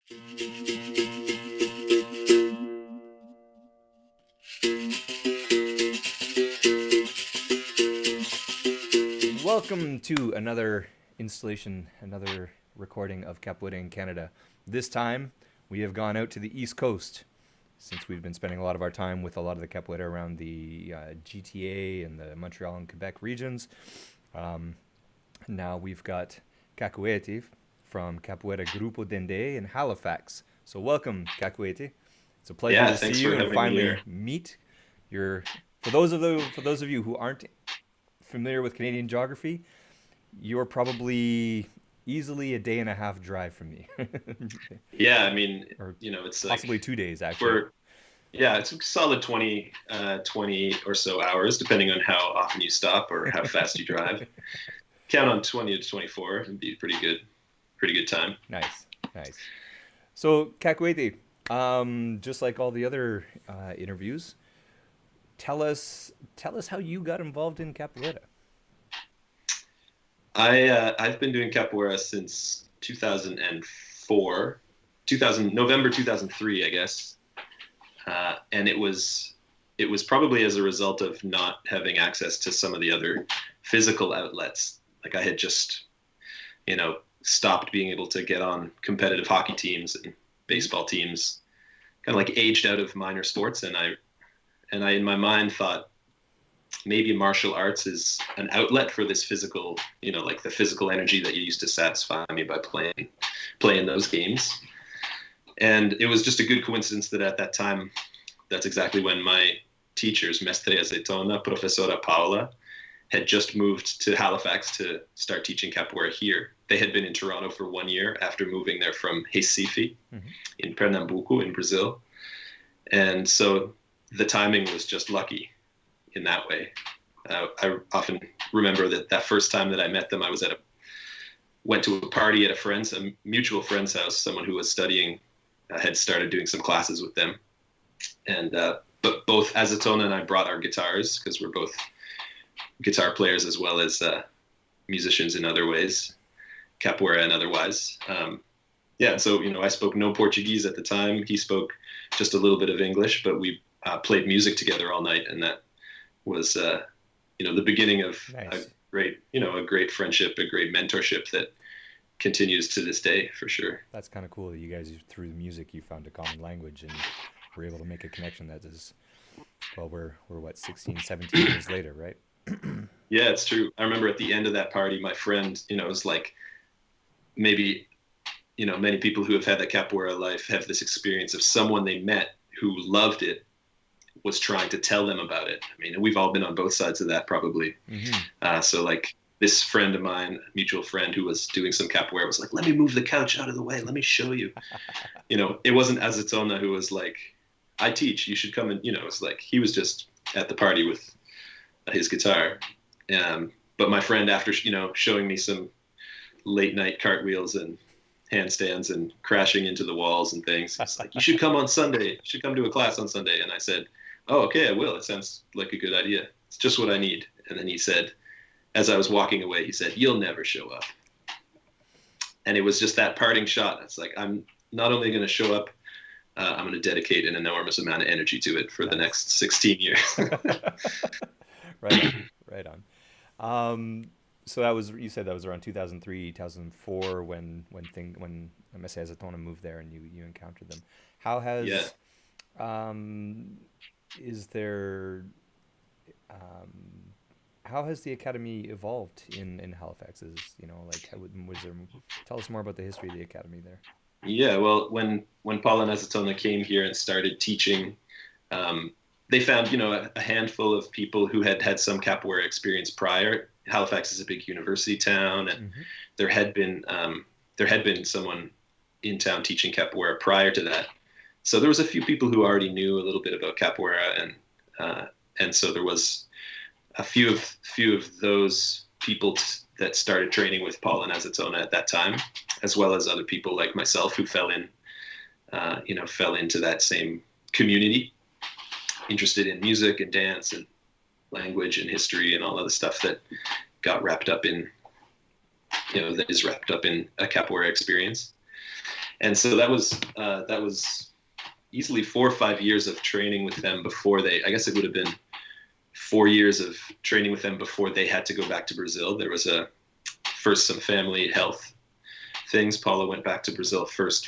Welcome to another installation, another recording of Capoeira in Canada. This time, we have gone out to the East Coast, since we've been spending a lot of our time with a lot of the Capoeira around the GTA and the Montreal and Quebec regions. Now we've got Cacuete from Capoeira Group Dendê in Halifax. So welcome, Cacuete. It's a pleasure Yeah, to thanks see for you and having me finally here. meet. Your for those of you who aren't familiar with Canadian geography, you're probably easily a day and a half drive from me, Yeah, I mean, or it's like possibly 2 days actually. for yeah, it's a solid 20 or so hours, depending on how often you stop or how fast you drive. Count on 20 to 24 and be pretty good time. Nice, nice. So Cacuete, just like all the other interviews, tell us how you got involved in capoeira. I've been doing capoeira since 2004, 2000 November 2003, I guess. And it was probably as a result of not having access to some of the other physical outlets. Like I had just, stopped being able to get on competitive hockey teams and baseball teams, kind of like aged out of minor sports. And I in my mind thought maybe martial arts is an outlet for this physical, like the physical energy that you used to satisfy me by playing those games. And it was just a good coincidence that at that time, that's exactly when my teachers, Mestre Azeitona, Professora Paula, had just moved to Halifax to start teaching capoeira here. They had been in Toronto for 1 year after moving there from Recife Mm-hmm. in Pernambuco in Brazil. And so the timing was just lucky in that way. I often remember that first time that I met them, went to a party at a mutual friend's house. Someone who was studying had started doing some classes with them, and but both Azetona and I brought our guitars because we're both guitar players as well as musicians in other ways, capoeira and otherwise. Yeah, and so I spoke no Portuguese at the time. He spoke just a little bit of English, but we played music together all night, and that was the beginning of Nice. a great friendship, a great mentorship that continues to this day for sure. That's kind of cool that you guys, through the music, you found a common language and were able to make a connection that is, well, we're what, 16, 17 years later, right? Yeah, it's true. I remember at the end of that party, my friend, it was like maybe, many people who have had the capoeira life have this experience of someone they met who loved it was trying to tell them about it. I mean, we've all been on both sides of that probably. Mm-hmm. So like this friend of mine, a mutual friend who was doing some capoeira was like, let me move the couch out of the way. Let me show you. It wasn't Azetona who was like, I teach, you should come and, it's like, he was just at the party with his guitar. But my friend, after, showing me some late night cartwheels and handstands and crashing into the walls and things, it's like, you should come on Sunday. You should come to a class on Sunday. And I said, oh, okay, I will. It sounds like a good idea. It's just what I need. And then he said, as I was walking away, he said, you'll never show up. And it was just that parting shot. It's like, I'm not only going to show up, I'm going to dedicate an enormous amount of energy to it for the Nice. next 16 years. Right on, right on. So that was, you said that was around 2003, 2004 when Messi Azatona moved there and you encountered them. How Yeah. has is there how has the academy evolved in Halifax? Is like was there, tell us more about the history of the academy there. Yeah, well, when Paul and Azatona came here and started teaching, they found, a handful of people who had had some capoeira experience prior. Halifax is a big university town, and Mm-hmm. there had been someone in town teaching capoeira prior to that. So there was a few people who already knew a little bit about capoeira, and so there was a few of those people that started training with Paul and Azatona at that time, as well as other people like myself who fell into that same community, interested in music and dance and language and history and all of the stuff that got wrapped up in, that is wrapped up in a capoeira experience. And so that was easily 4 or 5 years of training with them before I guess it would have been 4 years of training with them before they had to go back to Brazil. There was first some family health things. Paula went back to Brazil first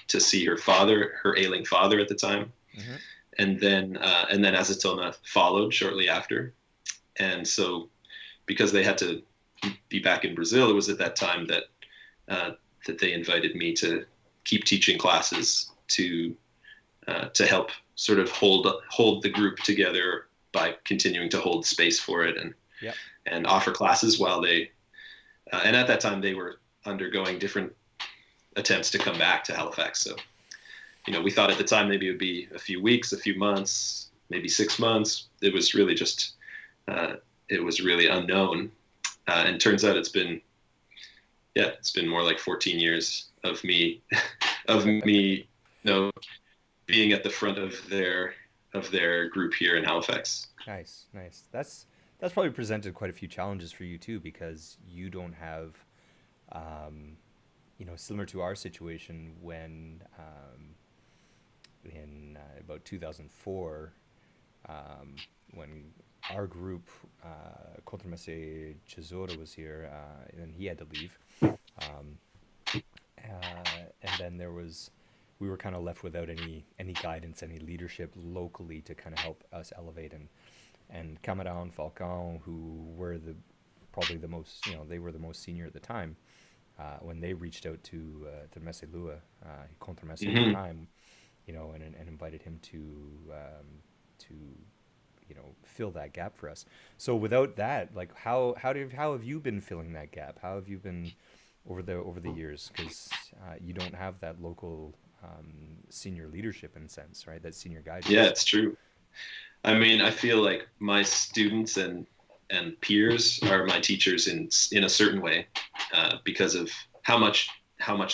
to see her ailing father at the time. Mm-hmm. And then Azeitona followed shortly after. And so because they had to be back in Brazil, it was at that time that they invited me to keep teaching classes to help sort of hold the group together by continuing to hold space for it and offer classes while they and at that time they were undergoing different attempts to come back to Halifax. So, we thought at the time maybe it would be a few weeks, a few months, maybe 6 months. It was really just it was really unknown, and turns out it's been more like 14 years of me being at the front of their group here in Halifax. Nice. That's probably presented quite a few challenges for you too, because you don't have, similar to our situation when in about 2004, when our group, Contra Mestre Azeitona was here, and he had to leave, and then we were kind of left without any guidance, any leadership locally to kind of help us elevate. And Camarão, Falcão, who were probably the most, they were the most senior at the time, when they reached out to Mestre Lua, Contra Mestre at the time, and invited him to fill that gap for us. So without that, like how have you been filling that gap? How have you been over the years? Because you don't have that local senior leadership in a sense, right? That senior guidance. Yeah, it's true. I mean, I feel like my students and peers are my teachers in a certain way, because of how much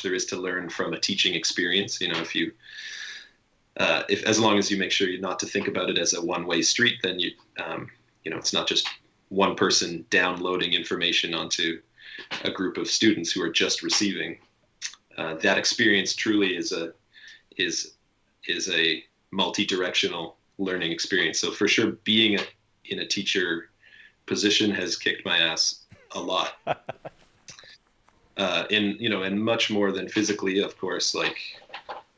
there is to learn from a teaching experience. If as long as you make sure not to think about it as a one-way street, then it's not just one person downloading information onto a group of students who are just receiving. That experience truly is a multi-directional learning experience. So for sure, being in a teacher position has kicked my ass a lot. And much more than physically, of course. Like,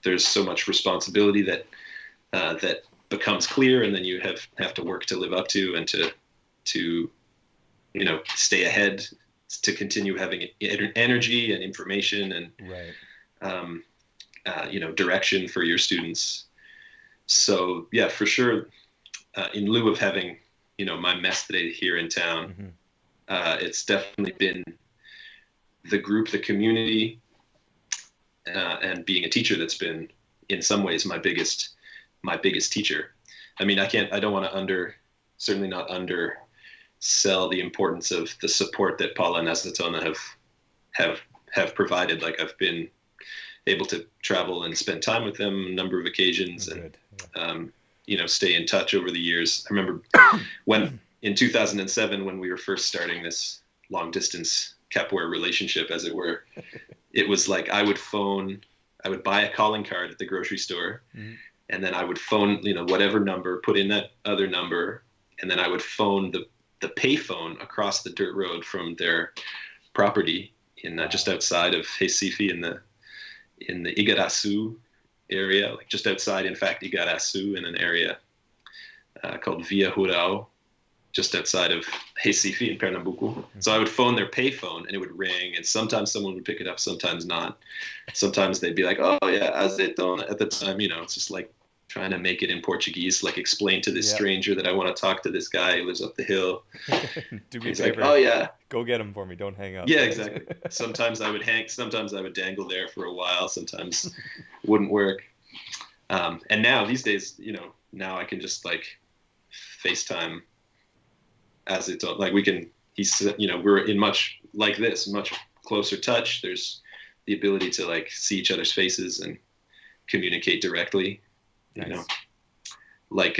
there's so much responsibility that becomes clear, and then you have to work to live up to, and to stay ahead, to continue having energy and information and right. Direction for your students. So yeah, for sure, in lieu of having my mestre here in town, it's definitely been the group, the community, and being a teacher that's been in some ways my biggest teacher. I mean, I don't want to certainly not undersell the importance of the support that Paula and Azeitona have provided. Like, I've been able to travel and spend time with them a number of occasions, and stay in touch over the years. I remember when in 2007, when we were first starting this long distance capoeira relationship, as it were, it was like I would buy a calling card at the grocery store, and then I would phone, whatever number, put in that other number, and then I would phone the payphone across the dirt road from their property just outside of Recife in the Igaraçu area, like just outside, in fact, Igaraçu, in an area called Via Rural, just outside of Recife in Pernambuco. So I would phone their payphone, and it would ring, and sometimes someone would pick it up, sometimes not. Sometimes they'd be like, "Oh yeah, Azeitona." At the time, it's just like trying to make it in Portuguese, like explain to this stranger that I want to talk to this guy who lives up the hill. Do me a He's favor. like, "Oh yeah, go get him for me. Don't hang up." Yeah, exactly. Sometimes I would sometimes I would dangle there for a while. Sometimes it wouldn't work. And now these days, now I can just like FaceTime Azeitona. Like we're in much closer touch. There's the ability to like see each other's faces and communicate directly. Nice. Like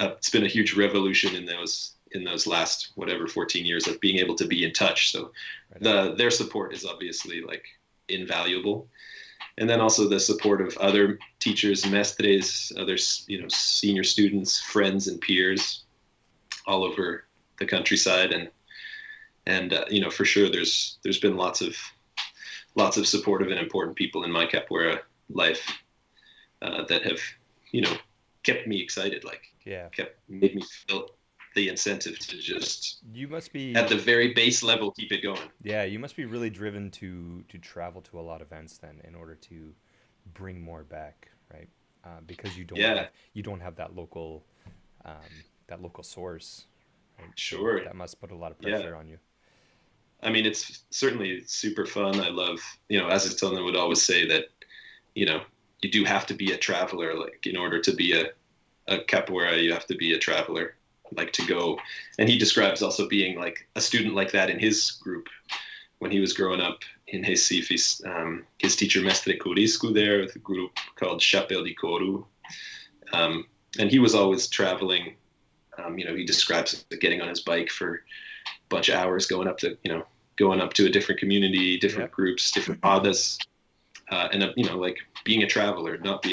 it's been a huge revolution in those last 14 years of being able to be in touch. So their support is obviously like invaluable. and then also the support of other teachers, mestres, other, senior students, friends and peers all over the countryside. And for sure there's been lots of supportive and important people in my capoeira life that have, kept me excited, like made me feel the incentive to just, you must be at the very base level, keep it going. Yeah, you must be really driven to travel to a lot of events then in order to bring more back, right? Because you don't have um, that local source, right? So Sure. that must put a lot of pressure on you. I mean, it's certainly super fun. I love, Azeitona would always say that, you do have to be a traveler. Like, in order to be a capoeira, you have to be a traveler, like to go. And he describes also being like a student like that in his group when he was growing up in Recife. His teacher, Mestre Azeitona, there with a group called Chapéu de Couro. And he was always traveling. He describes getting on his bike for a bunch of hours, going up to a different community, different groups, different rodas, and like being a traveler, not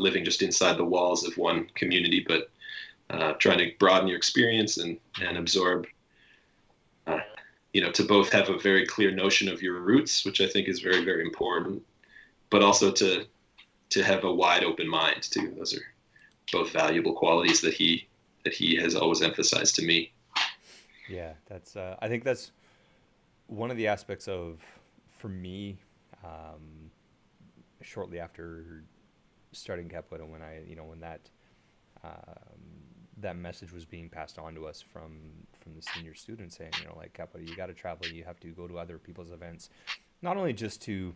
living just inside the walls of one community, but trying to broaden your experience and absorb, to both have a very clear notion of your roots, which I think is very, very important, but also to have a wide open mind too. Those are both valuable qualities that he has always emphasized to me. Yeah, I think that's one of the aspects for me, shortly after starting capoeira, when that message was being passed on to us from the senior students, saying, like, capoeira, you got to travel, you have to go to other people's events, not only just to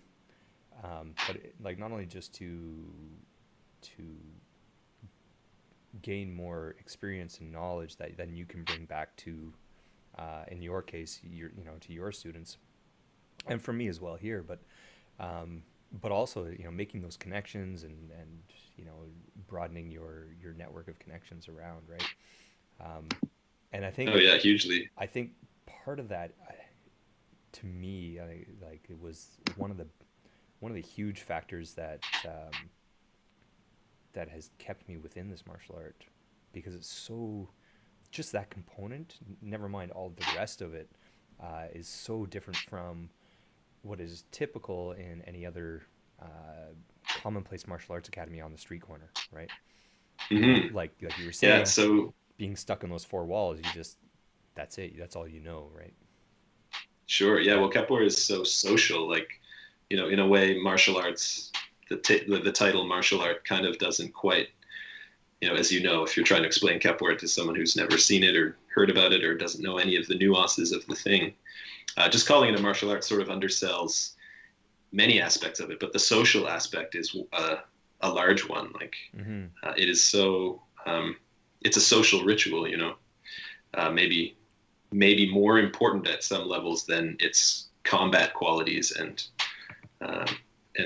gain more experience and knowledge that then you can bring back to, in your case, to your students, and for me as well here, but also, making those connections and broadening your network of connections around, right? And I think, oh yeah, hugely. I think part of that, to me, it was one of the huge factors that has kept me within this martial art, because it's so, just that component, never mind all the rest of it, is so different from what is typical in any other commonplace martial arts academy on the street corner, right? Mm-hmm. Like you were saying, so being stuck in those four walls, that's it. That's all you know, right? Sure. Yeah. Well, capoeira is so social. Like, in a way, martial arts, the title martial art kind of doesn't quite, as if you're trying to explain capoeira to someone who's never seen it or heard about it or doesn't know any of the nuances of the thing, just calling it a martial art sort of undersells many aspects of it. But the social aspect is a large one. Like, it is so, it's a social ritual, maybe more important at some levels than its combat qualities, and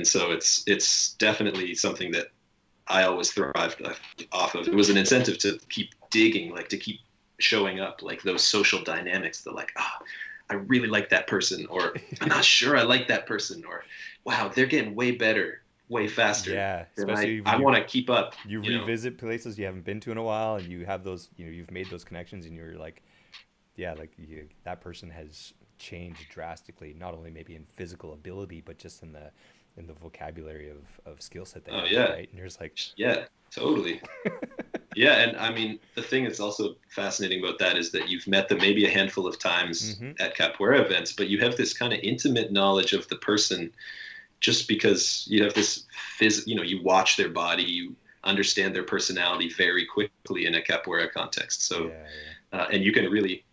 so it's definitely something that I always thrived off of. It was an incentive to keep digging, like to keep showing up, like those social dynamics. That like, I really like that person, or I'm not sure I like that person, or wow, they're getting way better, way faster. Yeah, especially I want to keep up. You revisit places you haven't been to in a while, and you have those, you've made those connections, and you're like, yeah, like that person has changed drastically, not only maybe in physical ability, but just in the vocabulary of skill set they have, right? And you're just like, yeah, totally. Yeah, and I mean, the thing that's also fascinating about that is that you've met them maybe a handful of times at capoeira events, but you have this kind of intimate knowledge of the person just because you have this you watch their body, you understand their personality very quickly in a capoeira context. So, and you can really,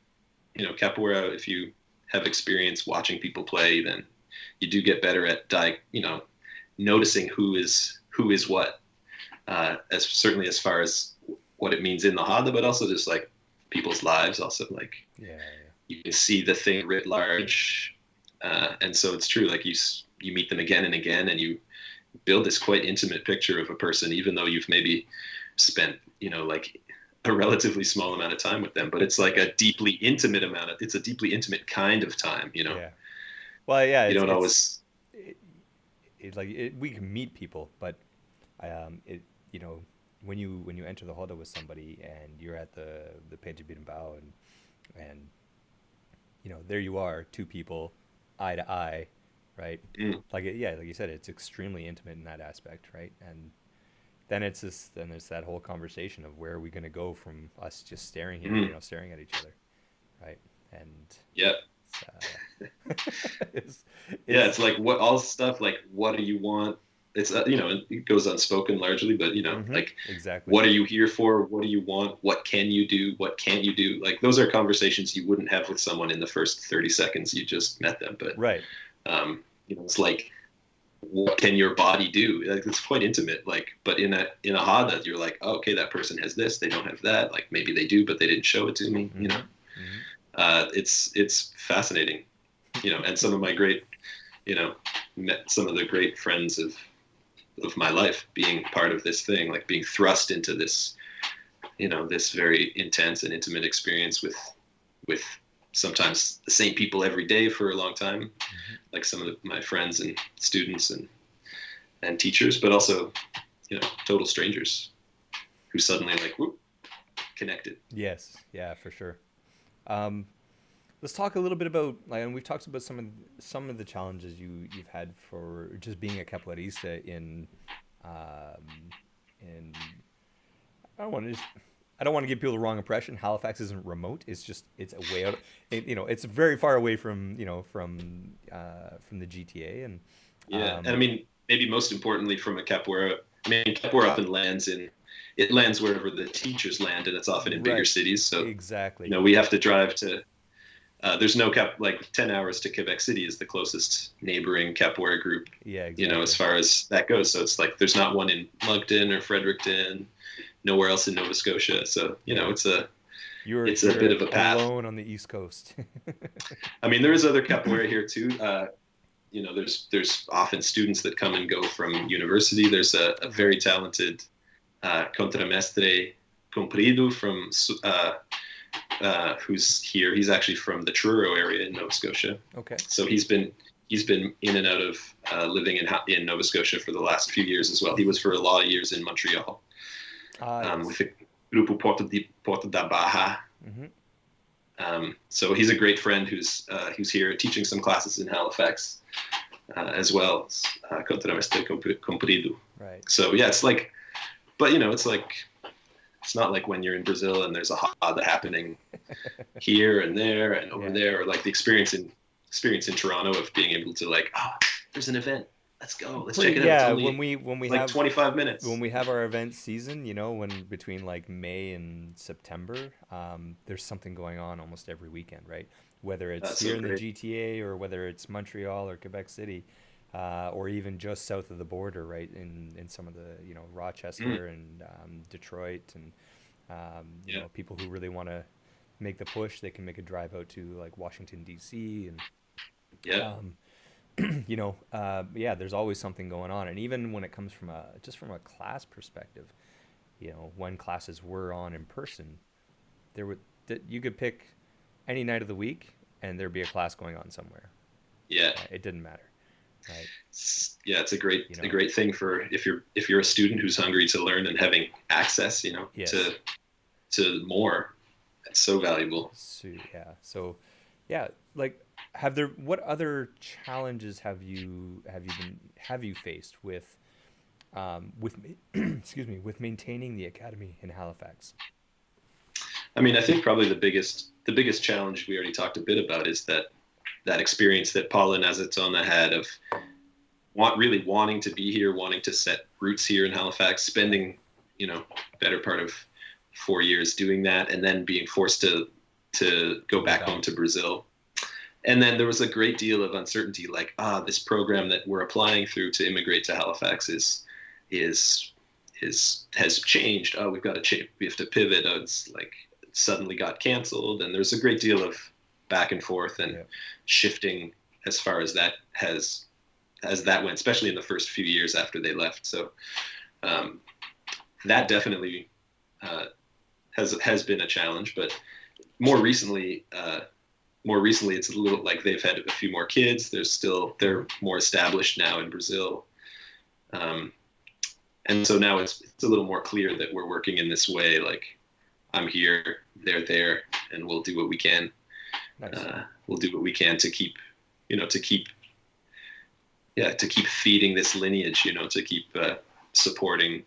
capoeira, if you have experience watching people play, then you do get better at noticing who is what, as certainly as far as what it means in the Hada, but also just like people's lives, also like you can see the thing writ large, and so it's true, like you meet them again and again, and you build this quite intimate picture of a person, even though you've maybe spent like a relatively small amount of time with them, but it's like a deeply intimate it's a deeply intimate kind of time, Well, yeah, you don't always. we can meet people, but it you know when you enter the roda with somebody and you're at the Peja Birimbau and there you are, two people, eye to eye, right? Mm. Like like you said, it's extremely intimate in that aspect, right? And then it's that whole conversation of where are we going to go from us just staring here, Mm. staring at each other, right? And Yeah. it's, Yeah, it's it's like what all stuff like what do you want? It's it goes unspoken largely, but like exactly. what are you here for? What do you want? What can you do? What can't you do? Like those are conversations you wouldn't have with someone in the first 30 seconds you just met them. But Right. it's like what can your body do? Like it's quite intimate. Like, but in a hada, you're like, oh, okay, that person has this, they don't have that. Like maybe they do, but they didn't show it to me. It's fascinating. And some of my great, met some of the great friends of my life being part of this thing, like being thrust into this, this very intense and intimate experience with sometimes the same people every day for a long time, like some of my friends and students and teachers, but also, total strangers who suddenly like, whoop, connected. Yes. Yeah, for sure. Let's talk a little bit about, and we've talked about some of the challenges you've had for just being a capoeirista in I don't want to give people the wrong impression. Halifax isn't remote. It's a way out. It's very far away from the GTA and yeah. And I mean, maybe most importantly from a capoeira. I mean, capoeira often lands wherever the teachers land, and it's often in bigger cities. So exactly, we have to drive to. There's no like 10 hours to Quebec City is the closest neighboring capoeira group. Yeah, exactly. As far as that goes. So it's like there's not one in Moncton or Fredericton, nowhere else in Nova Scotia. So it's a bit of a path. Alone on the East Coast. I mean, there is other capoeira here too. There's often students that come and go from university. There's a very talented contramestre Comprido from who's here. He's actually from the Truro area in Nova Scotia. Okay. So he's been in and out of living in Nova Scotia for the last few years as well. He was for a lot of years in Montreal Yes. with the Grupo Porta da Barra. So he's a great friend who's here teaching some classes in Halifax as well. Contramestre Comprido. Right. So yeah, it's like, but it's like. It's not like when you're in Brazil and there's a hada happening here and there and over there, or like the experience in Toronto of being able to like, there's an event, let's go, let's check it out. Yeah, it's only when we like have 25 minutes. When we have our event season, when between like May and September, there's something going on almost every weekend, right? Whether it's here in the GTA or whether it's Montreal or Quebec City. Or even just south of the border, right, in some of the, Rochester and Detroit and, people who really want to make the push, they can make a drive out to like Washington, D.C. and, there's always something going on. And even when it comes from a class perspective, when classes were on in person, you could pick any night of the week and there'd be a class going on somewhere. Yeah. It didn't matter. Right. Yeah, it's a great thing for if you're a student who's hungry to learn and having access, yes. to more. It's so valuable. So like what other challenges have you faced with excuse me, with maintaining the academy in Halifax? I mean, I think probably the biggest challenge we already talked a bit about is that experience that Paula and Azeitona had of really wanting to be here, wanting to set roots here in Halifax, spending, better part of 4 years doing that, and then being forced to go back home to Brazil. And then there was a great deal of uncertainty, like, this program that we're applying through to immigrate to Halifax has changed. Oh, we've got to change. We have to pivot. It's like it suddenly got canceled, and there's a great deal of back and forth and shifting as far as that went, especially in the first few years after they left. So that definitely has been a challenge. But more recently, it's a little like they've had a few more kids. They're more established now in Brazil. Um, and so now it's a little more clear that we're working in this way. Like, I'm here, they're there, and we'll do what we can. Nice. We'll do what we can to keep, to keep feeding this lineage, to keep supporting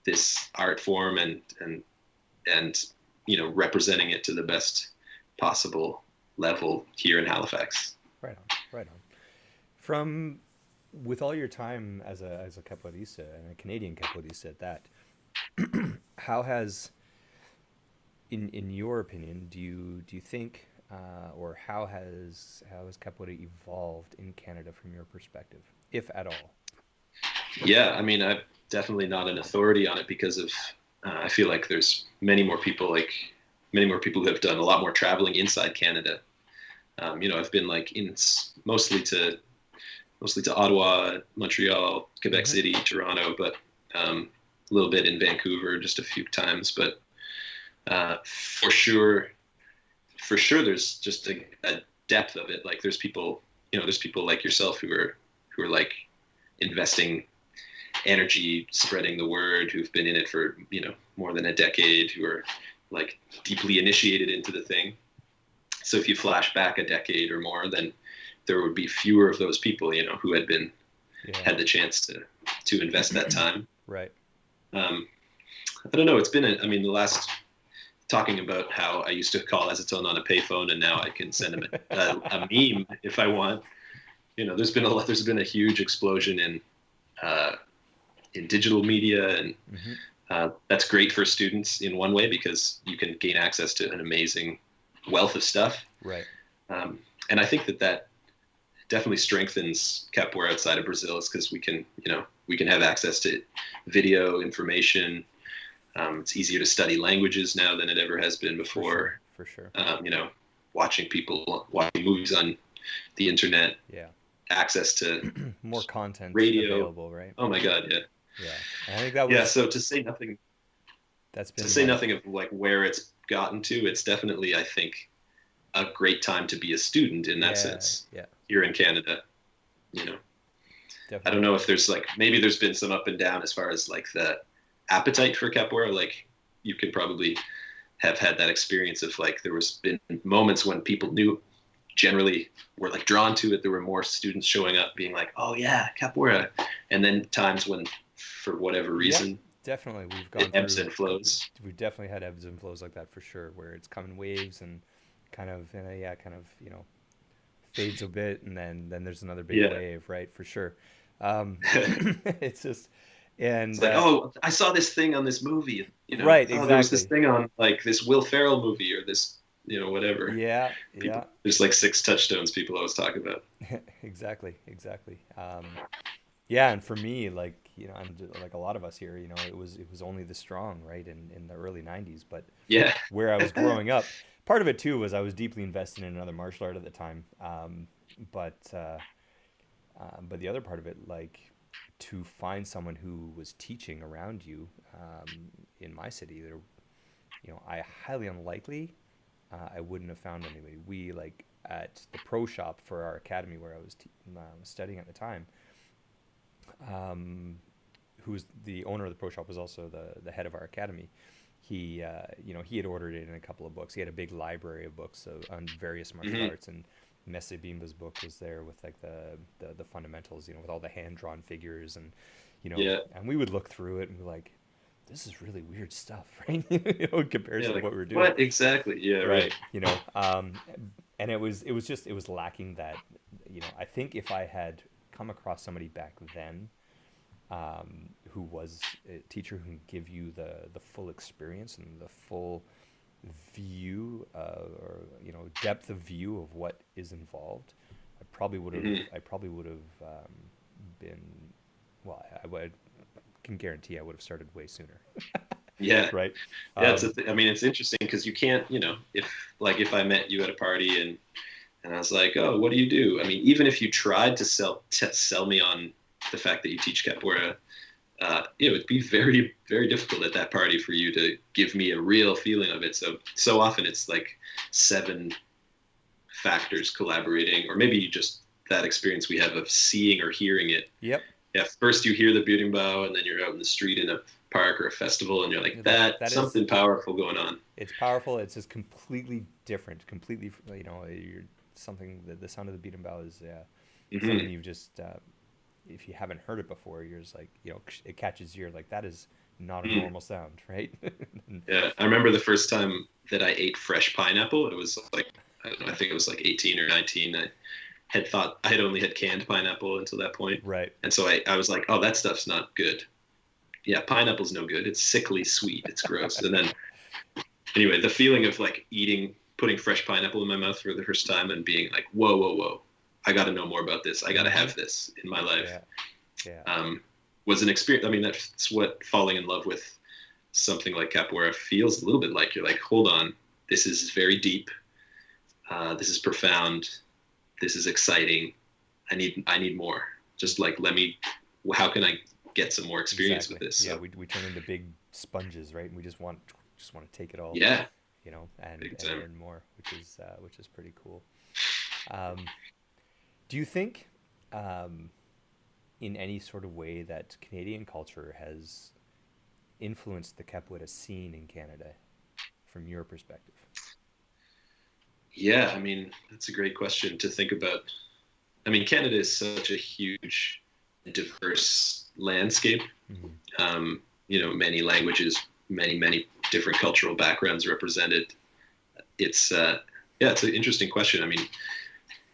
this art form and representing it to the best possible level here in Halifax. Right on, right on. From with all your time as a capoeirista and a Canadian capoeirista at that, how has, in your opinion, do you think, or how has capoeira evolved in Canada from your perspective, if at all? Yeah, I mean, I'm definitely not an authority on it because of I feel like there's many more people who have done a lot more traveling inside Canada. I've been like mostly to Ottawa, Montreal, Quebec Mm-hmm. City, Toronto, but a little bit in Vancouver, just a few times. But for sure, there's just a depth of it. Like there's people like yourself who are like investing energy, spreading the word, who've been in it for more than a decade, who are like deeply initiated into the thing. So if you flash back a decade or more, then there would be fewer of those people, who had Yeah. the chance to invest that time. Right. I don't know. It's been the last, talking about how I used to call Azeitona on a payphone and now I can send him a meme if I want. There's been a huge explosion in digital media, and that's great for students in one way because you can gain access to an amazing wealth of stuff. Right. And I think that definitely strengthens capoeira outside of Brazil, is because we can have access to video information. It's easier to study languages now than it ever has been before. For sure. Watching movies on the internet. Yeah. Access to more content radio available, right? Oh my God, yeah. Yeah. And I think that was. Yeah. So to say nothing of like where it's gotten to, it's definitely, I think, a great time to be a student in that sense. Yeah. Here in Canada, Definitely. I don't know if there's maybe there's been some up and down as far as like the appetite for capoeira. Like you can probably have had that experience of like there was been moments when people generally were like drawn to it. There were more students showing up being like, oh yeah, capoeira. And then times when for whatever reason, definitely we've gone ebbs through and flows. We've definitely had ebbs and flows like that for sure, where it's come in waves and kind of fades a bit, and then there's another big wave, right? For sure. It's just, and it's like, oh, I saw this thing on this movie, right? Oh, Exactly. there was this thing on like this Will Ferrell movie or this, whatever. Yeah. There's like 6 touchstones people always talk about. Exactly. Yeah, and for me, like and like a lot of us here, it was only the strong, right, in the early '90s. But yeah, where I was growing up, part of it too was I was deeply invested in another martial art at the time. But the other part of it, like to find someone who was teaching around you, in my city, I highly unlikely, I wouldn't have found anybody. We like at the pro shop for our academy where I was studying at the time. Who was the owner of the pro shop was also the head of our academy. He he had ordered in a couple of books. He had a big library of books on various martial arts, and Mestre Bimba's book was there with like the fundamentals, with all the hand drawn figures, and and we would look through it and be like, this is really weird stuff, right? In comparison to what we were doing. What exactly? Yeah, right. And it was lacking that. I think if I had come across somebody back then, who was a teacher who can give you the full experience and the full view, or depth of view of what is involved, I probably would have been, well, I can guarantee I would have started way sooner. Yeah. Right. Yeah. It's interesting because you can't, if I met you at a party and I was like, oh, what do you do? I mean, even if you tried to sell me on the fact that you teach capoeira, it would be very, very difficult at that party for you to give me a real feeling of it. So often it's like 7 factors collaborating, or maybe just that experience we have of seeing or hearing it. Yep. yeah, first you hear the berimbau, and then you're out in the street in a park or a festival, and you're like, that That is, something powerful going on. it's powerful. It's just completely different, completely, you're something, the sound of the beat and bow is something Hmm. you've just, if you haven't heard it before, you're just like, it catches your ear, like that is not a Mm. normal sound, right? Yeah, I remember the first time that I ate fresh pineapple. It was like, I don't know, I think it was like 18 or 19. I had thought I had only had canned pineapple until that point. Right. And so I was like, oh, that stuff's not good. Yeah, pineapple's no good. It's sickly sweet. It's gross. And then anyway, the feeling of like putting fresh pineapple in my mouth for the first time and being like, whoa, whoa, whoa, I got to know more about this. I got to Hmm. have this in my life. Yeah. Yeah. Was an experience. I mean, that's what falling in love with something like capoeira feels a little bit like. You're like, hold on, this is very deep. This is profound. This is exciting. I need more. Just like, let me. How can I get some more experience with Exactly. this? Yeah. So We turn into big sponges, right? And we just want to take it all, yeah, and big time. learn more, which is pretty cool. Um, do you think, um, in any sort of way, that Canadian culture has influenced the capoeira scene in Canada from your perspective? Yeah, I mean, that's a great question to think about. I mean, Canada is such a huge, diverse landscape. Hmm. Many languages, many different cultural backgrounds represented. It's yeah, it's an interesting question. I mean,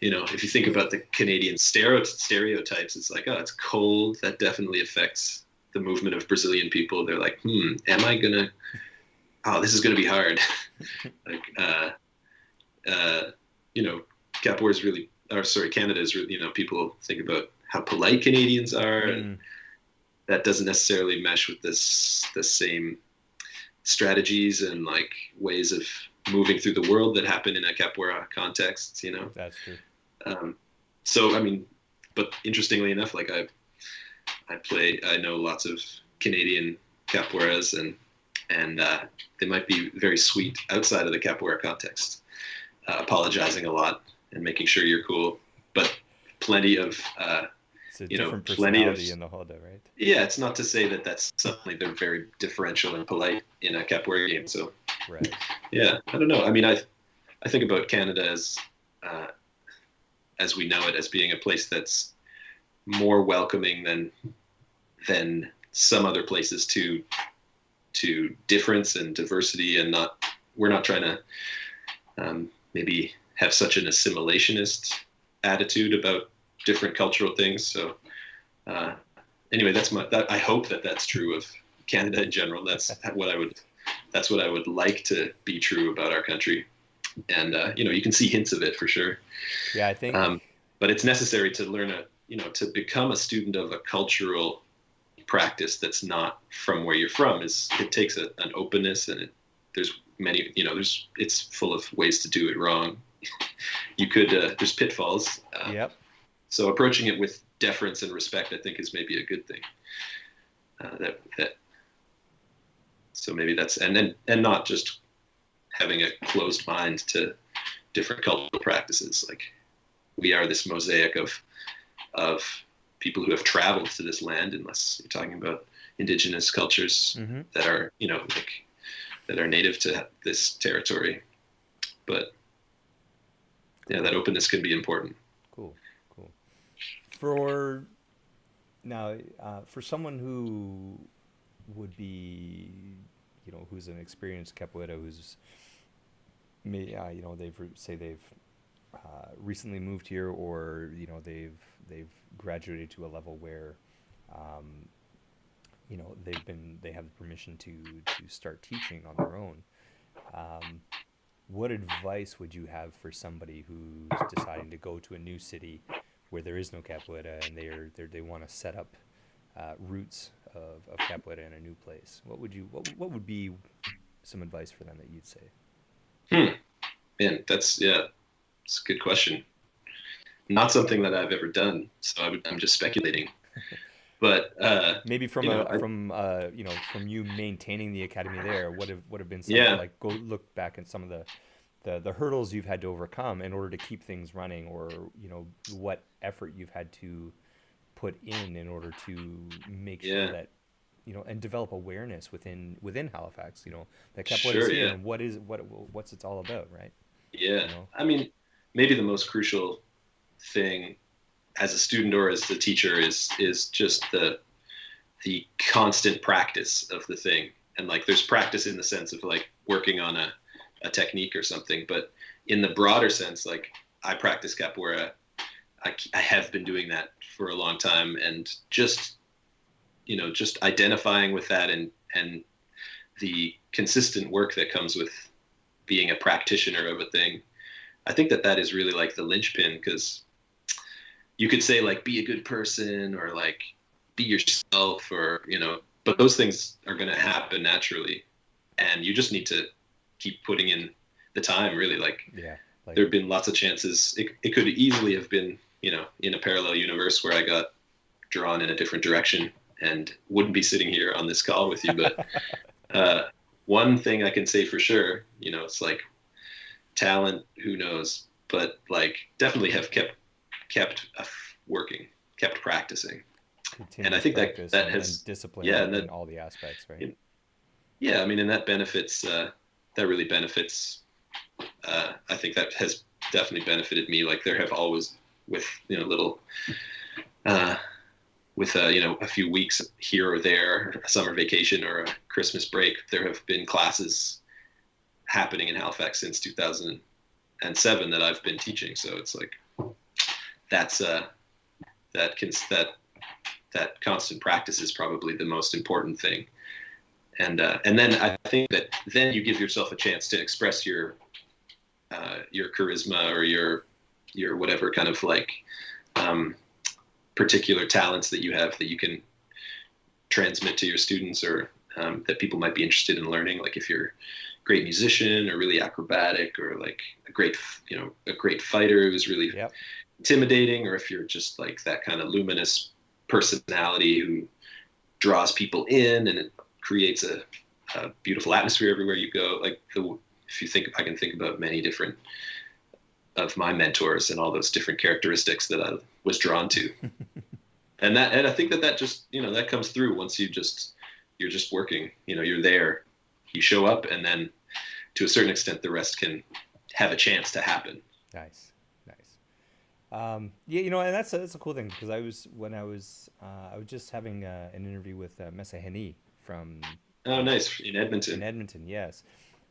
if you think about the Canadian stereotypes, it's like, oh, it's cold. That definitely affects the movement of Brazilian people. They're like, am I gonna? Oh, this is gonna be hard. like, uh, you know, Capoeira is really, or sorry, Canada is really, people think about how polite Canadians are, and Mm, that doesn't necessarily mesh with the same strategies and like ways of moving through the world that happen in a capoeira context. that's true. Um, so I mean, but interestingly enough, like I know lots of Canadian capoeiras, and they might be very sweet outside of the capoeira context, apologizing a lot and making sure you're cool, but plenty of It's a you know different plenty of personality in the Hoda, right? yeah. It's not to say that that's suddenly they're very differential and polite in a capoeira game. So Right. yeah, I don't know. I mean, I think about Canada uh, as we know it as being a place that's more welcoming than some other places to difference and diversity, and not we're not trying to maybe have such an assimilationist attitude about different cultural things. So uh, anyway, I hope that that's true of Canada in general. That's what I would like to be true about our country. And you can see hints of it for sure. Yeah, I think. Um, but it's necessary to learn to become a student of a cultural practice that's not from where you're from. It takes an openness, and there's many, it's full of ways to do it wrong. There's pitfalls. Yep. So approaching it with deference and respect, I think, is maybe a good thing. That so maybe that's and not just having a closed mind to different cultural practices. Like, we are this mosaic of people who have traveled to this land, unless you're talking about indigenous cultures Hmm. that are that are native to this territory. But yeah, Cool. that openness can be important. Cool. Cool. For now, for someone who would be, who's an experienced capoeira, who's, they've recently moved here, or they've graduated to a level where, um, they have the permission to start teaching on their own. Um, what advice would you have for somebody who's deciding to go to a new city where there is no capoeira, and they want to set up roots of capoeira in a new place? What would be some advice for them that you'd say? Hmm. Man, it's a good question. Not something that I've ever done, so I'm just speculating. But Maybe you know, I, from you maintaining the academy there, what have been some, yeah, like, go look back at some of the hurdles you've had to overcome in order to keep things running, or what effort you've had to put in order to make sure Yeah. that, and develop awareness within Halifax, that capoeira is Sure. here Yeah. and what's it's all about, right? Yeah. You know. I mean, maybe the most crucial thing as a student or as the teacher is just the constant practice of the thing. And like there's practice in the sense of like working on a technique or something, but in the broader sense, like I practice capoeira. I have been doing that for a long time, and just identifying with that and the consistent work that comes with being a practitioner of a thing. I think that is really like the linchpin, because you could say like be a good person or like be yourself, or but those things are going to happen naturally, and you just need to keep putting in the time, really. Like Yeah. Like, there have been lots of chances it could easily have been in a parallel universe where I got drawn in a different direction and wouldn't be sitting here on this call with you. But one thing I can say for sure, it's like talent, who knows, but like definitely have kept working, kept practicing. And I continuous think practice that and has, discipline yeah, in all the aspects, right? yeah, I mean, and that benefits, that really benefits, I think that has definitely benefited me. Like there have always, with, little, with, a few weeks here or there, a summer vacation or a Christmas break, there have been classes happening in Halifax since 2007 that I've been teaching. So it's like, that's, that constant practice is probably the most important thing. And then I think that then you give yourself a chance to express your charisma or your whatever kind of like particular talents that you have that you can transmit to your students, or that people might be interested in learning. Like if you're a great musician or really acrobatic, or like a great fighter who's really Yep. intimidating, or if you're just like that kind of luminous personality who draws people in and it creates a beautiful atmosphere everywhere you go. Like if you think, I can think about many different of my mentors and all those different characteristics that I was drawn to. and I think that just, that comes through once you're just working, you're there, you show up, and then to a certain extent, the rest can have a chance to happen. Nice. Yeah, and that's a cool thing, because I was just having an interview with Mestre Azeitona from Oh, nice. In Edmonton. Yes,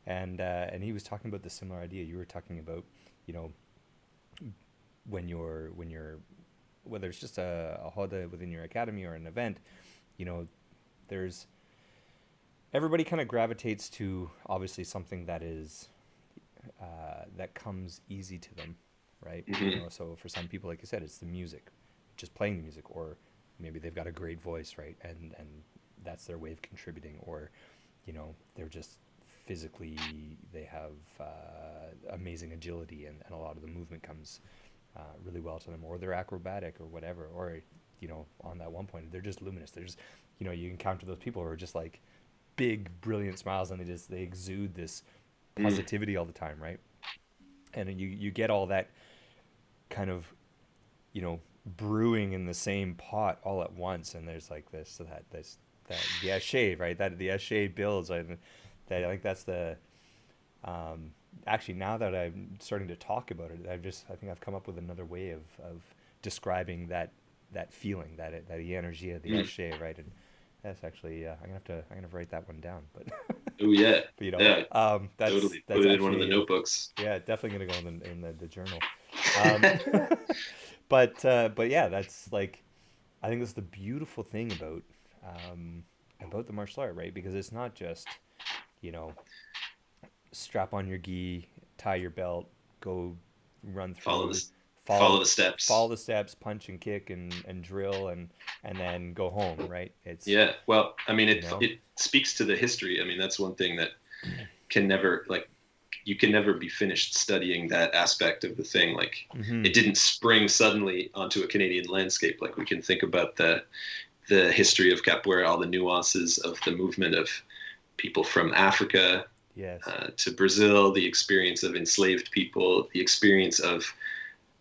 and he was talking about the similar idea you were talking about. When you're whether it's just a holiday within your academy or an event, there's everybody kind of gravitates to obviously something that is that comes easy to them, right? Mm-hmm. So for some people, like you said, it's the music, just playing the music, or maybe they've got a great voice, right? And that's their way of contributing, or they're just physically, they have amazing agility, and a lot of the movement comes really well to them, or they're acrobatic or whatever, or on that one point they're just luminous. There's you encounter those people who are just like big brilliant smiles, and they exude this positivity all the time, right? And you get all that kind of brewing in the same pot all at once, and there's like this the échec, right? That the échec builds, and that I think that's the actually, now that I'm starting to talk about it, I think I've come up with another way of describing that feeling, that the energy of the échec, right? And that's actually I'm gonna write that one down, but Oh yeah. but, Yeah. that's Totally. that's Put it actually in one of the notebooks. yeah, definitely gonna go in the journal. But yeah, that's like, I think that's the beautiful thing about the martial art, right? Because it's not just strap on your gi, tie your belt, go run Follow through, follow the steps. follow the steps, punch and kick and drill, and then go home, right? It's Yeah. Well, I mean, you know it speaks to the history. I mean, that's one thing that can never, like, you can never be finished studying that aspect of the thing. Like, hmm it didn't spring suddenly onto a Canadian landscape. Like, we can think about the history of capoeira, all the nuances of the movement of people from Africa yes, to Brazil, the experience of enslaved people, the experience of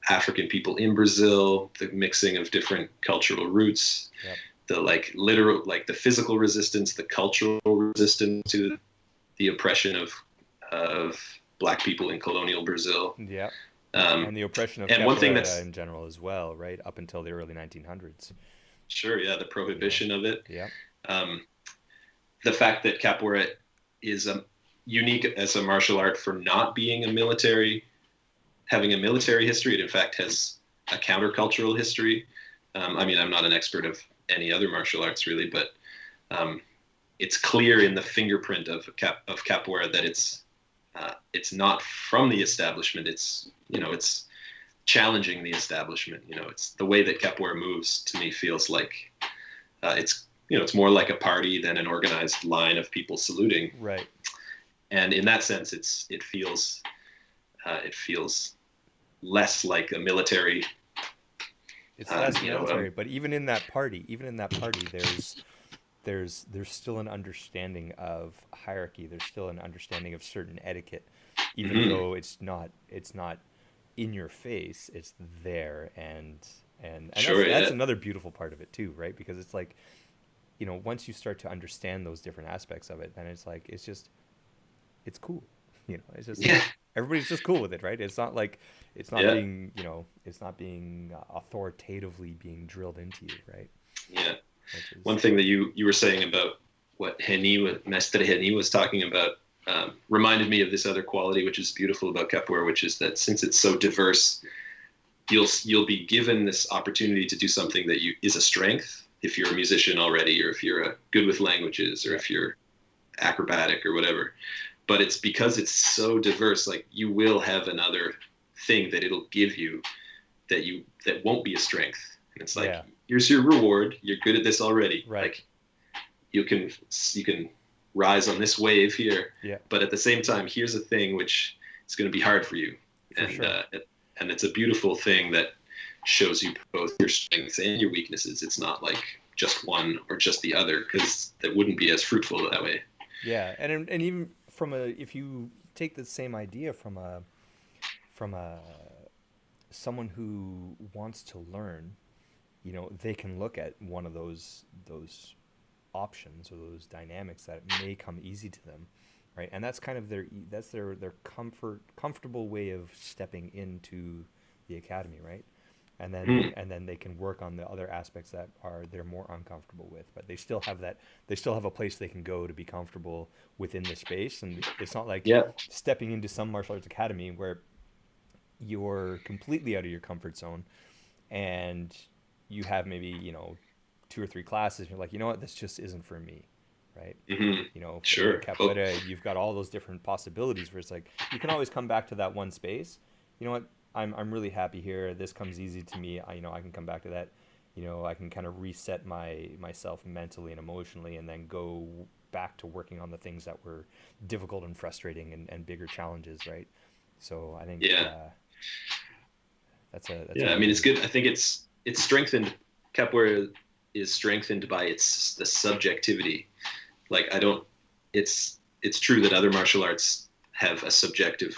African people in Brazil, the mixing of different cultural roots, Yep. the like literal, like the physical resistance, the cultural resistance to the oppression of Black people in colonial Brazil. Yep. Um, And the oppression of and one thing capoeira that's in general as well, right? Up until the early 1900s. sure, yeah, the You know. prohibition of it. Yep. Um, the fact that capoeira is unique as a martial art for not being having a military history. It in fact has a countercultural history. I mean, I'm not an expert of any other martial arts really, but it's clear in the fingerprint of capoeira that it's not from the establishment. It's challenging the establishment. It's the way that capoeira moves to me feels like it's more like a party than an organized line of people saluting. Right. And in that sense, it feels less like a military. It's less military, but even in that party, there's still an understanding of hierarchy. There's still an understanding of certain etiquette, even though it's not in your face. It's there, and Sure, that's yeah. another beautiful part of it too, right? Because it's like, once you start to understand those different aspects of it, then it's like it's cool. It's just Yeah. everybody's just cool with it, right? It's not like it's not Yeah. being it's not being authoritatively being drilled into you, right? Yeah. Which is One thing that you were saying about what Mestre Reni was talking about reminded me of this other quality, which is beautiful about capoeira, which is that since it's so diverse, you'll be given this opportunity to do something that is a strength if you're a musician already, or if you're good with languages, or if you're acrobatic or whatever. But it's because it's so diverse, like you will have another thing that it'll give you that won't be a strength. And it's like, here's your reward. You're good at this already. Right. Like you can rise on this wave here. Yeah. But at the same time, here's a thing which is going to be hard for you. For sure. And it's a beautiful thing that shows you both your strengths and your weaknesses. It's not like just one or just the other, because that wouldn't be as fruitful that way. Yeah, and even if you take the same idea from someone who wants to learn, they can look at one of those options or those dynamics that may come easy to them, right? And that's kind of their comfortable way of stepping into the academy, right? And then they can work on the other aspects that they're more uncomfortable with, but they still have a place they can go to be comfortable within the space. And it's not like stepping into some martial arts academy where you're completely out of your comfort zone and you have maybe 2 or 3 classes and you're like, what, this just isn't for me, right? Sure. Capoeira, you've got all those different possibilities where it's like you can always come back to that one space. What, I'm really happy here. This comes easy to me. I can come back to that. I can kind of reset myself mentally and emotionally, and then go back to working on the things that were difficult and frustrating and bigger challenges, right? So I think that's I mean, it's good. I think it's strengthened. Capoeira is strengthened by the subjectivity. Like it's true that other martial arts have a subjective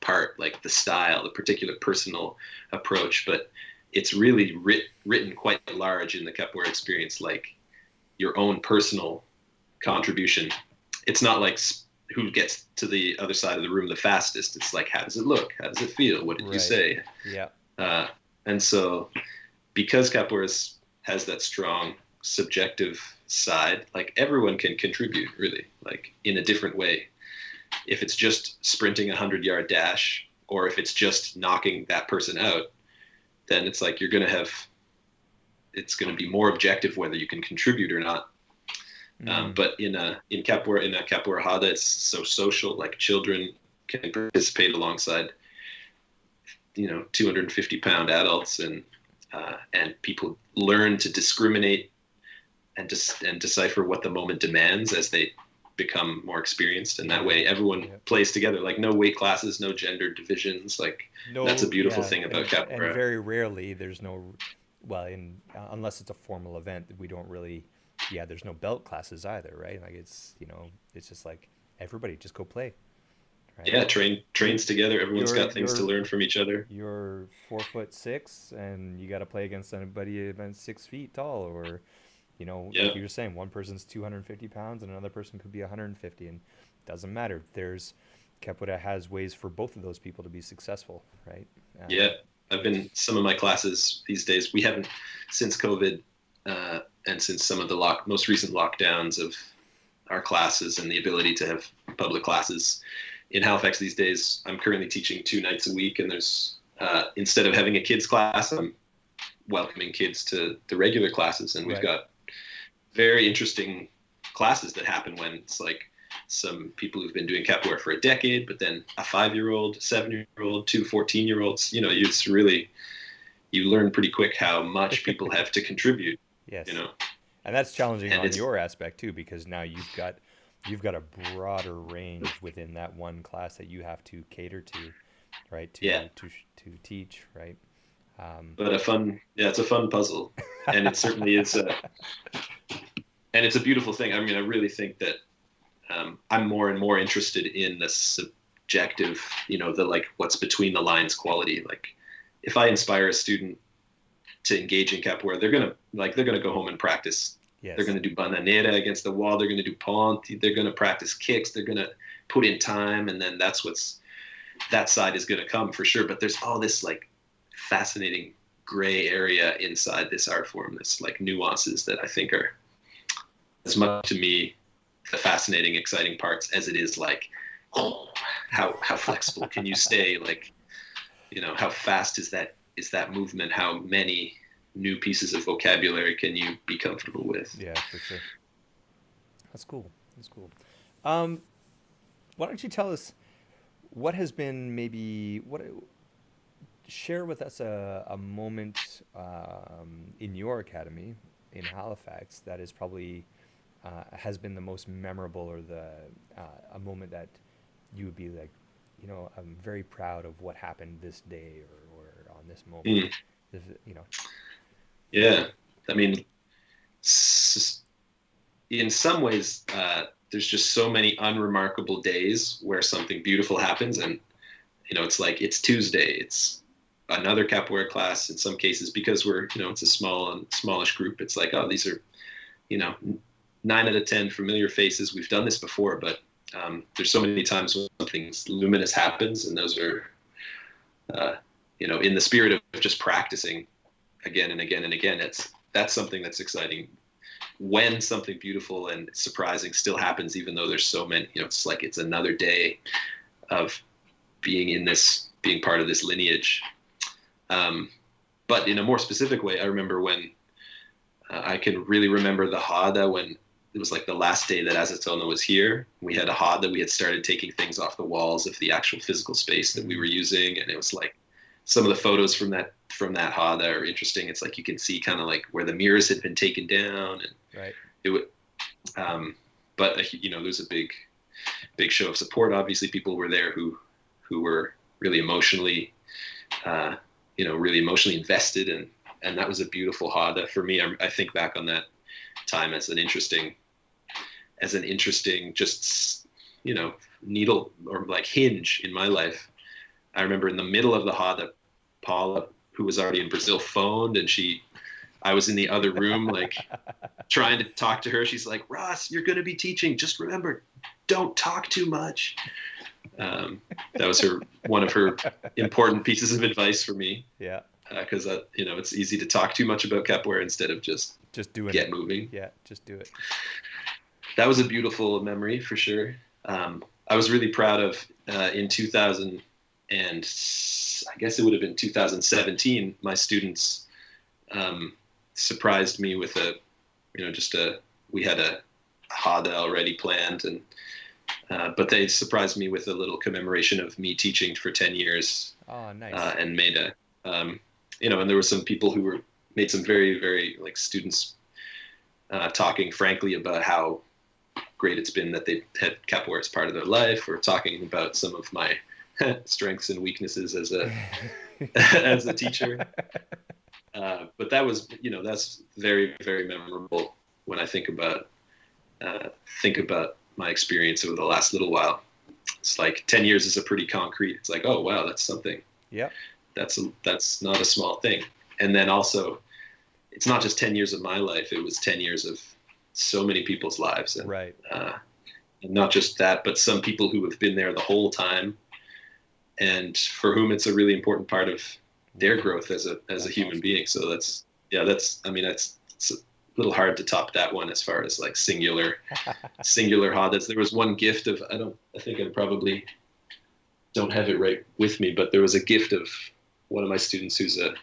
part, like the style, the particular personal approach, but it's really written quite large in the capoeira experience, like your own personal contribution. It's not like who gets to the other side of the room the fastest. It's like, how does it look? How does it feel? What did you say? Yeah. And so because capoeira has that strong subjective side, like everyone can contribute really, like in a different way. If it's just sprinting 100-yard dash, or if it's just knocking that person out, then it's like it's going to be more objective whether you can contribute or not. But in a capoeira hada, it's so social. Like children can participate alongside 250-pound adults, and people learn to discriminate and decipher what the moment demands as they become more experienced, and that way everyone plays together. Like no weight classes, no gender divisions. Like that's a beautiful thing about capoeira. And very rarely there's unless it's a formal event, we don't really. There's no belt classes either, right? Like it's it's just like everybody just go play, right? Yeah, trains together. Everyone's You're got things to you're learn from each other. you're 4'6" and you got to play against somebody about 6 feet tall, or Yeah, like you were saying, one person's 250 pounds and another person could be 150, and doesn't matter. There's Capoeira has ways for both of those people to be successful, right? yeah. I've been It's some of my classes these days. We haven't since COVID, and since some of the most recent lockdowns of our classes and the ability to have public classes in Halifax these days. I'm currently teaching 2 nights a week, and there's instead of having a kids class, I'm welcoming kids to the regular classes, and we've right. got very interesting classes that happen when it's like some people who've been doing capoeira for a decade, but then a 5-year-old, 7-year-old, two 14-year-olds. It's really, you learn pretty quick how much people have to contribute. You Yes. know, And that's challenging and on it's your aspect too, because now you've got a broader range within that one class that you have to cater to, right? yeah, To teach, right? Um, but it's a fun puzzle, and it certainly is and it's a beautiful thing. I mean, I really think that I'm more and more interested in the subjective, the like what's between the lines quality. Like, if I inspire a student to engage in capoeira, they're gonna go home and practice. They're yes. gonna do bananeira against the wall. They're gonna do ponte. They're gonna practice kicks. They're gonna put in time, and then that side is gonna come for sure. But there's all this like fascinating gray area inside this art form. This like nuances that I think are as much to me the fascinating, exciting parts as it is like, oh, how flexible can you stay? Like, how fast is that movement? How many new pieces of vocabulary can you be comfortable with? Yeah, for sure. That's cool. That's cool. Um, why don't you tell us what has been maybe what share with us a moment in your academy in Halifax that is probably has been the most memorable, or the a moment that you would be like, I'm very proud of what happened this day, or on this moment. Mm, This, you know, yeah, I mean, in some ways, there's just so many unremarkable days where something beautiful happens, and it's like it's Tuesday, it's another capoeira class in some cases, because we're it's a smallish group. It's like, oh, these are you know 9 out of 10 familiar faces. We've done this before, but there's so many times when something luminous happens, and those are in the spirit of just practicing again and again and again. That's something that's exciting when something beautiful and surprising still happens, even though there's so many. It's like it's another day of being part of this lineage. But in a more specific way, I remember when I can really remember the Hada, when it was like the last day that Azeitona was here. We had a Hada. We had started taking things off the walls of the actual physical space that we were using, and it was like some of the photos from that Hada are interesting. It's like you can see kind of like where the mirrors had been taken down, and right. it would. But there's a big show of support. Obviously, people were there who were really emotionally, really emotionally invested, and that was a beautiful Hada for me. I think back on that time as an interesting just needle or like hinge in my life. I remember in the middle of the Hada, Paula, who was already in Brazil, phoned, and I was in the other room like trying to talk to her. She's like, Ross, you're going to be teaching. Just remember, don't talk too much. That was one of her important pieces of advice for me. Yeah. Because it's easy to talk too much about capoeira instead of just doing get it. moving. Yeah, just do it. That was a beautiful memory for sure. I was really proud of in 2000, and I guess it would have been 2017. My students surprised me with we had a Hada already planned, and but they surprised me with a little commemoration of me teaching for 10 years. Oh, nice. And made and there were some people who made some very, very like students talking frankly about how great it's been that they've had capoeira as part of their life, or talking about some of my strengths and weaknesses as a teacher. But that was, that's very, very memorable when I think about my experience over the last little while. it's like 10 years is a pretty concrete. It's like, oh wow, that's something. Yeah. That's not a small thing. And then also, it's not just 10 years of my life. It was 10 years of so many people's lives. And, Right. And not just that, but some people who have been there the whole time, and for whom it's a really important part of their growth as a human being. So that's it's a little hard to top that one as far as like singular rodas. There was one gift of, I think I probably don't have it right with me, but there was a gift of one of my students who's a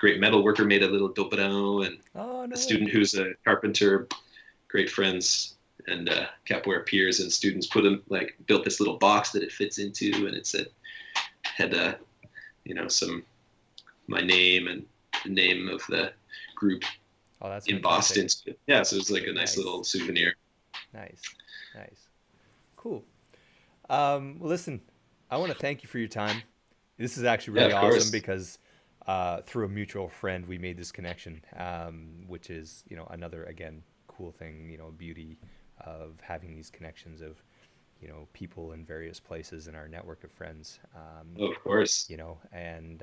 great metal worker, made a little dobrão, and a student who's a carpenter, great friends and capoeira peers and students built this little box that it fits into, and it had my name and the name of the group in Boston. Yeah, so it was like a nice little souvenir. Nice. Cool. Listen, I want to thank you for your time. This is actually really awesome because through a mutual friend we made this connection, which is another, again, cool thing, beauty of having these connections of people in various places in our network of friends. Of course. And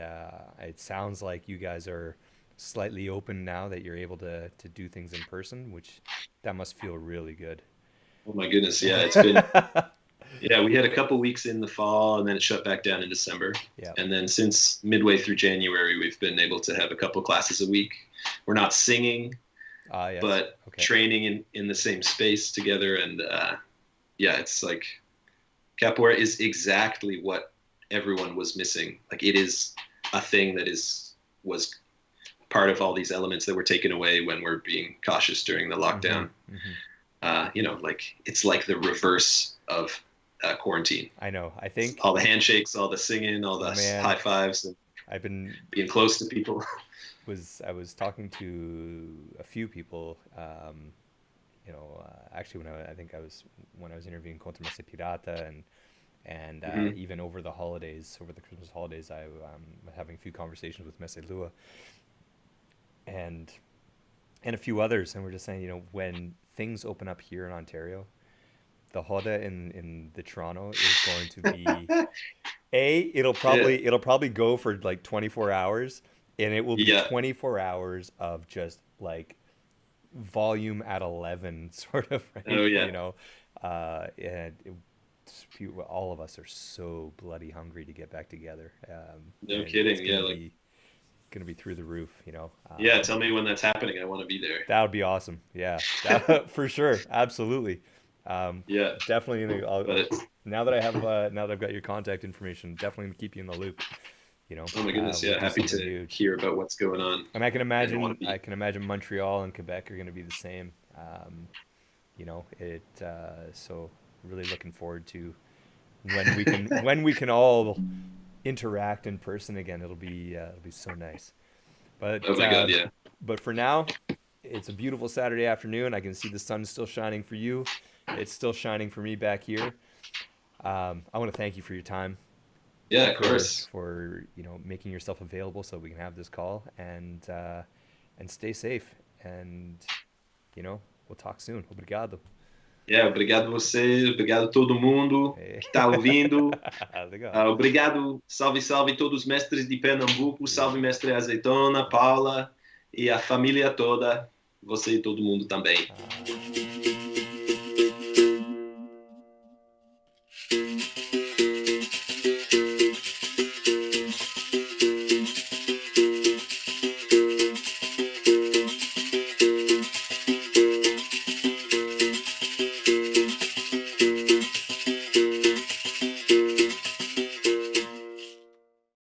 it sounds like you guys are slightly open now that you're able to do things in person, which that must feel really good. Oh my goodness, yeah, it's been yeah, we had a couple weeks in the fall and then it shut back down in December. Yeah. And then since midway through January, we've been able to have a couple classes a week. We're not singing, yes. but training in the same space together. And it's like capoeira is exactly what everyone was missing. Like, it is a thing that was part of all these elements that were taken away when we're being cautious during the lockdown. Like, it's like the reverse of quarantine. I know. I think all the handshakes, all the singing, all the high fives, and I've been being close to people. I was talking to a few people, actually when I was interviewing Contra Mestre Pirata and even over the Christmas holidays, I was having a few conversations with Mestre Lua and a few others, and we're just saying, when things open up here in Ontario, the Roda in the Toronto is going to be it'll probably go for like 24 hours, and it will be 24 hours of just like volume at 11 sort of, right? Oh yeah. All of us are so bloody hungry to get back together. No kidding. Yeah, gonna be through the roof, yeah, tell me when that's happening. I want to be there. That would be awesome. Yeah, for sure. Absolutely. Yeah, definitely. Now that I've got your contact information, definitely gonna keep you in the loop. Oh my goodness, yeah, happy to hear about what's going on. And I can imagine Montreal and Quebec are gonna be the same. So really looking forward to when we can all interact in person again. It'll be so nice. But oh my God, yeah. But for now, it's a beautiful Saturday afternoon. I can see the sun still shining for you. It's still shining for me back here. I want to thank you for your time. Yeah, of course. For making yourself available so we can have this call, and stay safe, and we'll talk soon. Obrigado. Yeah, obrigado você, obrigado todo mundo que está ouvindo. Obrigado, salve todos os mestres de Pernambuco, salve Mestre Azeitona, Paula e a família toda, você e todo mundo também.